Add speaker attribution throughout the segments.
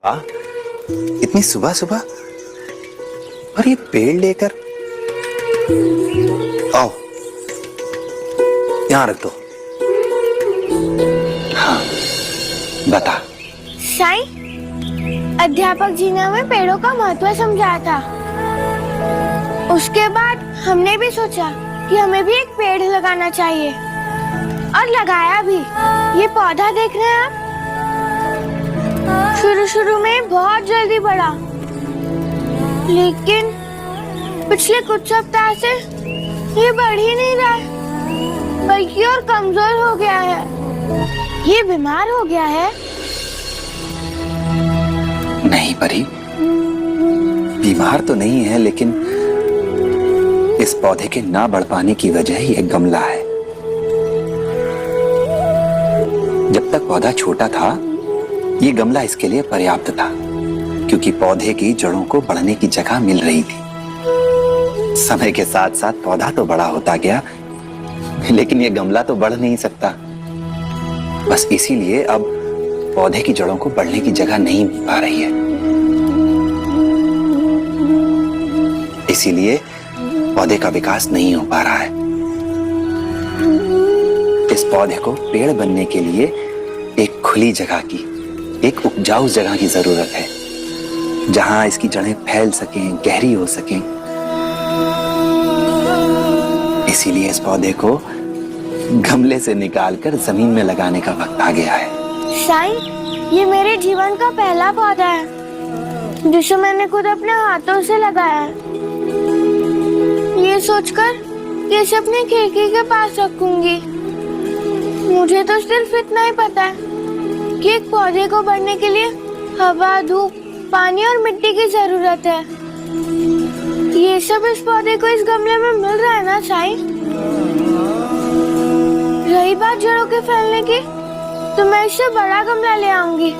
Speaker 1: वाह, इतनी सुबह सुबह और ये पेड़ लेकर। आओ, यहाँ रख दो। हाँ, बता।
Speaker 2: साईं, अध्यापक जी ने हमें पेड़ों का महत्व समझाया था। उसके बाद हमने भी सोचा कि हमें भी एक पेड़ लगाना चाहिए और लगाया भी। ये पौधा देख रहे हैं आप? शुरू में बहुत जल्दी बढ़ा, लेकिन पिछले कुछ सप्ताह से ये बढ़ ही नहीं रहा है, बल्कि और कमजोर हो गया है। ये बीमार हो गया है।
Speaker 1: नहीं परी, बीमार तो नहीं है, लेकिन इस पौधे के ना बढ़ पाने की वजह ही एक गमला है। जब तक पौधा छोटा था, ये गमला इसके लिए पर्याप्त था, क्योंकि पौधे की जड़ों को बढ़ने की जगह मिल रही थी। समय के साथ साथ पौधा तो बड़ा होता गया, लेकिन ये गमला तो बढ़ नहीं सकता। बस इसीलिए अब पौधे की जड़ों को बढ़ने की जगह नहीं मिल पा रही है। इसीलिए पौधे का विकास नहीं हो पा रहा है। इस पौधे को पेड़ बनने के लिए एक खुली जगह की, एक उपजाऊ जगह की जरूरत है, जहां इसकी जड़ें फैल सकें, गहरी हो सकें। इसीलिए इस पौधे को गमले से निकालकर जमीन में लगाने का वक्त आ गया है।
Speaker 2: साईं, ये मेरे जीवन का पहला पौधा है जिसे मैंने खुद अपने हाथों से लगाया है। ये सोचकर कि इसे अपनी खिड़की के पास रखूंगी। मुझे तो सिर्फ इतना ही पता है कि एक पौधे को बढ़ने के लिए हवा, धूप, पानी और मिट्टी की जरूरत है। ये सब इस पौधे को इस गमले में मिल रहा है ना साईं? रही बात जड़ों के फैलने की, तो मैं इससे बड़ा गमला ले आऊंगी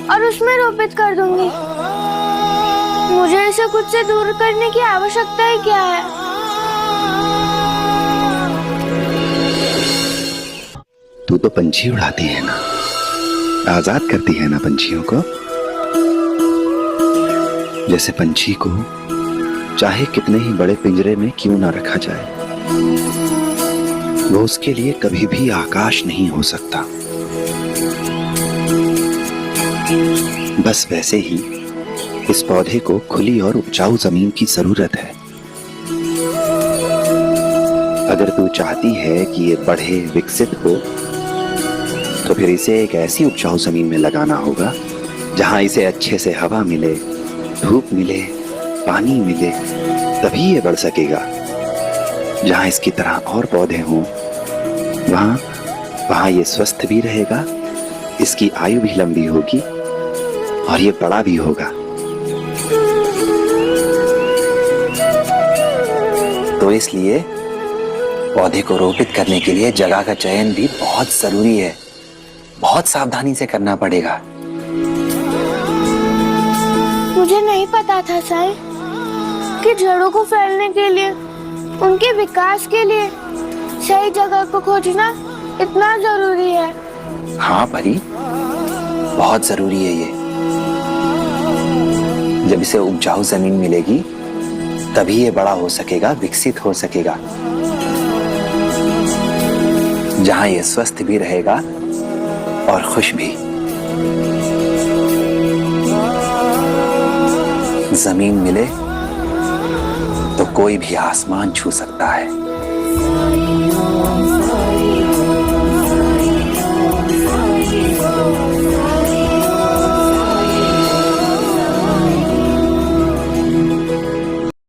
Speaker 2: और उसमें रोपित कर दूंगी। मुझे इसे खुद से दूर करने की आवश्यकता ही क्या है?
Speaker 1: तू तो पंछी उड़ाती है ना, आजाद करती है ना पंछियों को। जैसे पंछी को चाहे कितने ही बड़े पिंजरे में क्यों ना रखा जाए, वो उसके लिए कभी भी आकाश नहीं हो सकता। बस वैसे ही इस पौधे को खुली और उपजाऊ जमीन की जरूरत है। अगर तू चाहती है कि ये बढ़े, विकसित हो, तो फिर इसे एक ऐसी उपजाऊ जमीन में लगाना होगा जहां इसे अच्छे से हवा मिले, धूप मिले, पानी मिले, तभी ये बढ़ सकेगा। जहां इसकी तरह और पौधे हों, वहां ये स्वस्थ भी रहेगा, इसकी आयु भी लंबी होगी और ये बड़ा भी होगा। तो इसलिए पौधे को रोपित करने के लिए जगह का चयन भी बहुत जरूरी है। बहुत सावधानी से करना पड़ेगा।
Speaker 2: मुझे नहीं पता था साईं कि जड़ों को फैलने के लिए, उनके विकास के लिए सही जगह को खोजना इतना जरूरी है।
Speaker 1: हाँ परी, बहुत जरूरी है ये। जब इसे उपजाऊ जमीन मिलेगी, तभी ये बड़ा हो सकेगा, विकसित हो सकेगा, जहां ये स्वस्थ भी रहेगा और खुश भी। जमीन मिले तो कोई भी आसमान छू सकता है।